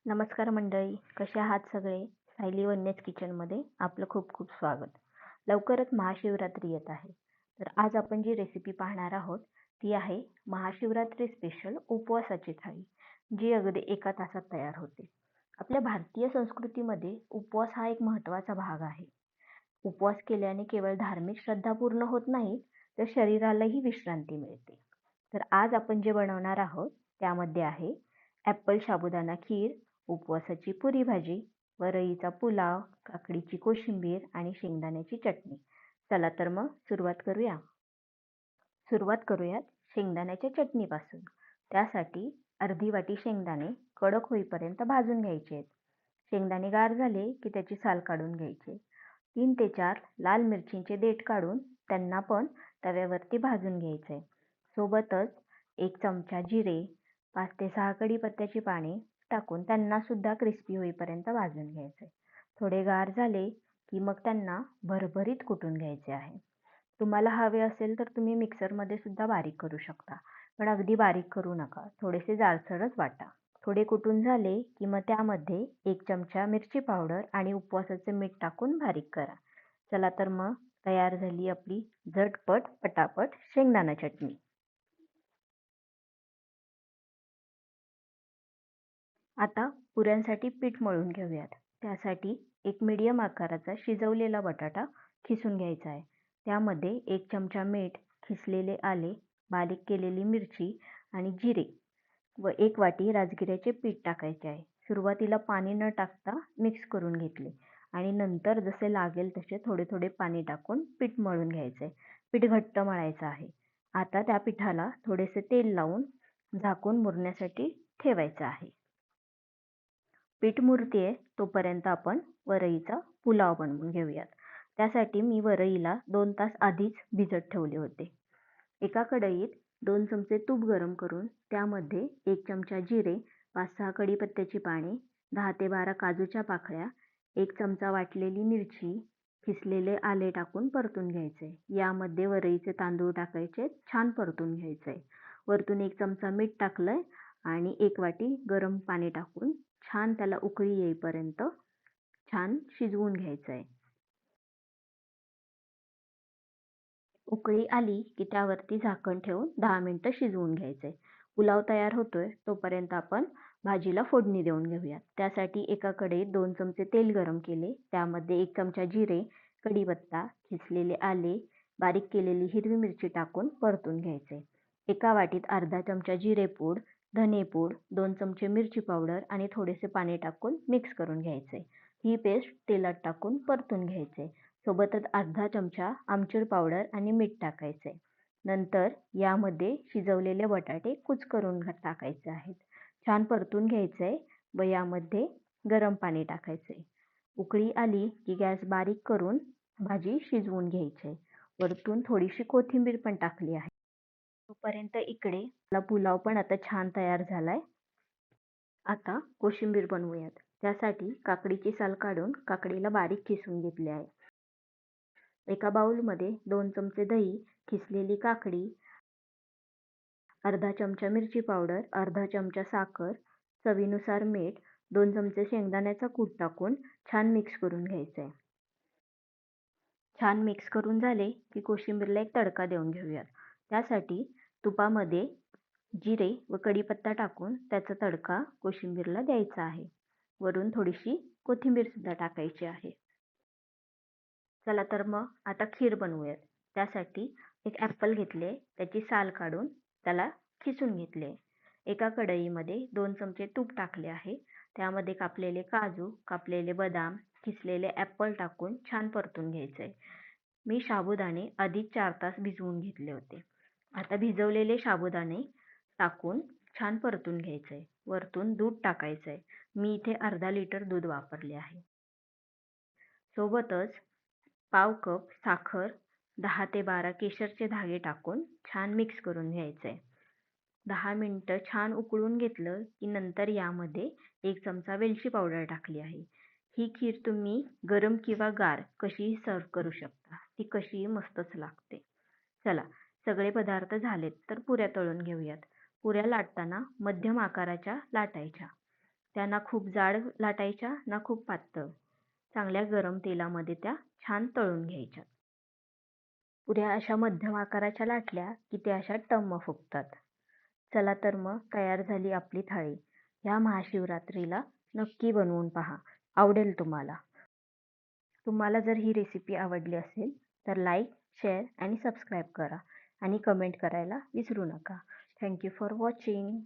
नमस्कार मंडळी, कसे आहात सगळे? सायली वन्यज किचनमध्ये आपलं खूप खूप स्वागत. लवकरच महाशिवरात्री येत आहे. तर आज आपण जी रेसिपी पाहणार आहोत ती आहे महाशिवरात्री स्पेशल उपवासाची थाळी, जी अगदी 1 तासात तयार होते. आपल्या भारतीय संस्कृतीमध्ये उपवास हा एक महत्त्वाचा भाग आहे. उपवास केल्याने केवळ धार्मिक श्रद्धा पूर्ण होत नाही, तर शरीरालाही विश्रांती मिळते. तर आज आपण जे बनवणार आहोत त्यामध्ये आहे ॲपल साबुदाणा खीर, उपवासाची पुरी भाजी, वरईचा पुलाव, काकडीची कोशिंबीर आणि शेंगदाण्याची चटणी. चला तर मग सुरुवात करूयात शेंगदाण्याच्या चटणीपासून. त्यासाठी अर्धी वाटी शेंगदाणे कडक होईपर्यंत भाजून घ्यायचे आहेत. शेंगदाणे गार झाले की त्याची साल काढून घ्यायची. 3 ते 4 लाल मिरचींचे देठ काढून त्यांना पण तव्यावरती भाजून घ्यायचे. सोबतच 1 चमचा जिरे, 5 ते 6 कढीपत्त्याची पाने टाकून त्यांना सुद्धा क्रिस्पी होईपर्यंत भाजून घ्यायचे. थोडे गार झाले की मग त्यांना भरभरीत कुटून घ्यायचे आहे. तुम्हाला हवे असेल तर तुम्ही मिक्सरमध्ये सुद्धा बारीक करू शकता, पण अगदी बारीक करू नका, थोडेसे जाडसरच वाटा. थोडे कुटून झाले की मग त्यामध्ये 1 चमचा मिरची पावडर आणि उपवासाचे मीठ टाकून बारीक करा. चला तर मग तयार झाली आपली झटपट पटापट शेंगदाणा चटणी. आता पुऱ्यांसाठी पीठ मळून घेऊयात. त्यासाठी एक मीडियम आकाराचा शिजवलेला बटाटा खिसून घ्यायचा आहे. त्यामध्ये 1 चमचा मीठ, खिसलेले आले, बारीक केलेली मिरची आणि जिरे व 1 वाटी राजगिऱ्याचे पीठ टाकायचे आहे. सुरुवातीला पाणी न टाकता मिक्स करून घेतले आणि नंतर जसे लागेल तसे थोडे थोडे पाणी टाकून पीठ मळून घ्यायचे. पीठ घट्ट मळायचं आहे. आता त्या पिठाला थोडेसे तेल लावून झाकून मुरण्यासाठी ठेवायचं आहे. पीठ मुरतेय तोपर्यंत आपण वरईचा पुलाव बनवून घेऊयात. त्यासाठी मी वरईला 2 तास आधीच भिजत ठेवले होते. एका कढईत 2 चमचे तूप गरम करून त्यामध्ये 1 चमचा जिरे, 5-6 कढीपत्त्याची पाने, 10 ते 12 काजूच्या पाकळ्या, 1 चमचा वाटलेली मिरची, खिसलेले आले टाकून परतून घ्यायचे. यामध्ये वरईचे तांदूळ टाकायचे, छान परतून घ्यायचे. वरतून 1 चमचा मीठ टाकलंय आणि 1 वाटी गरम पाणी टाकून छान त्याला उकळी येईपर्यंत छान शिजवून घ्यायचंय. उकळी आली की त्यावरती झाकण ठेवून 10 मिनिटं शिजवून घ्यायचंय. पुलाव तयार होतोय तोपर्यंत आपण भाजीला फोडणी देऊन घेऊयात. त्यासाठी एका कढईत 2 चमचे तेल गरम केले. त्यामध्ये 1 चमचा जिरे, कढीपत्ता, खिसलेले आले, बारीक केलेली हिरवी मिरची टाकून परतून घ्यायचे. एका वाटीत अर्धा चमचा जिरेपूड, धनेपूड, 2 चमचे मिरची पावडर आणि थोडेसे पाणी टाकून मिक्स करून घ्यायचे. ही पेस्ट तेलात टाकून परतून घ्यायचे. सोबतच अर्धा चमचा आमचूर पावडर आणि मीठ टाकायचे. नंतर यामध्ये शिजवलेले बटाटे कुचकरून टाकायचे आहेत. छान परतून घ्यायचे व यामध्ये गरम पाणी टाकायचे. उकळी आली की गॅस बारीक करून भाजी शिजवून घ्यायची. वरतून थोडीशी कोथिंबीर पण टाकली आहे. तोपर्यंत इकडे आपला पुलाव पण आता छान तयार झालाय. आता कोशिंबीर बनवूयात. त्यासाठी काकडीची साल काढून काकडीला बारीक किसून घेतले आहे. एका बाउलमध्ये 2 चमचे दही, खिसलेली काकडी, अर्धा चमचा मिरची पावडर, अर्धा चमचा साखर, चवीनुसार मीठ, 2 चमचे शेंगदाण्याचा कूट टाकून छान मिक्स करून घ्यायचे. छान मिक्स करून झाले की कोशिंबीरला एक तडका देऊन घेऊयात. त्यासाठी तुपामध्ये जिरे व कढीपत्ता टाकून त्याचा तडका कोशिंबीरला द्यायचा आहे. वरून थोडीशी कोथिंबीर सुद्धा टाकायची आहे. चला तर मग आता खीर बनवूयात. त्यासाठी एक ॲपल घेतले, त्याची साल काढून त्याला खिसून घेतले. एका कढईमध्ये 2 चमचे तूप टाकले आहे. त्यामध्ये कापलेले काजू, कापलेले बदाम, खिसलेले ॲपल टाकून छान परतून घ्यायचे. मी साबुदाणे आधीच 4 तास भिजवून घेतले होते. आता भिजवलेले साबुदाणे टाकून छान परतून घ्यायचे. वरतून दूध टाकायचंय. मी इथे अर्धा लिटर दूध वापरले आहे. सोबतच पाव कप साखर, 10 ते 12 केशरचे धागे टाकून छान मिक्स करून घ्यायचंय. 10 मिनिटं छान उकळून घेतलं की नंतर यामध्ये 1 चमचा वेलची पावडर टाकली आहे. ही खीर तुम्ही गरम किंवा गार कशीही सर्व्ह करू शकता. ती कशीही मस्तच लागते. चला, सगळे पदार्थ झालेत तर पुऱ्या तळून घेऊयात. पुऱ्या लाटताना मध्यम आकाराच्या लाटायच्या. त्या ना खूप जाड लाटायच्या ना खूप पातळ. चांगल्या गरम तेलामध्ये त्या छान तळून घ्यायच्या. पुऱ्या अशा मध्यम आकाराच्या लाटल्या की त्या अशा टम्म फुगतात. चला तर मग तयार झाली आपली थाळी. ह्या महाशिवरात्रीला नक्की बनवून पहा. आवडेल तुम्हाला. तुम्हाला जर ही रेसिपी आवडली असेल तर लाईक, शेअर आणि सबस्क्राईब करा आणि कमेंट करायला विसरू नका. Thank you for watching.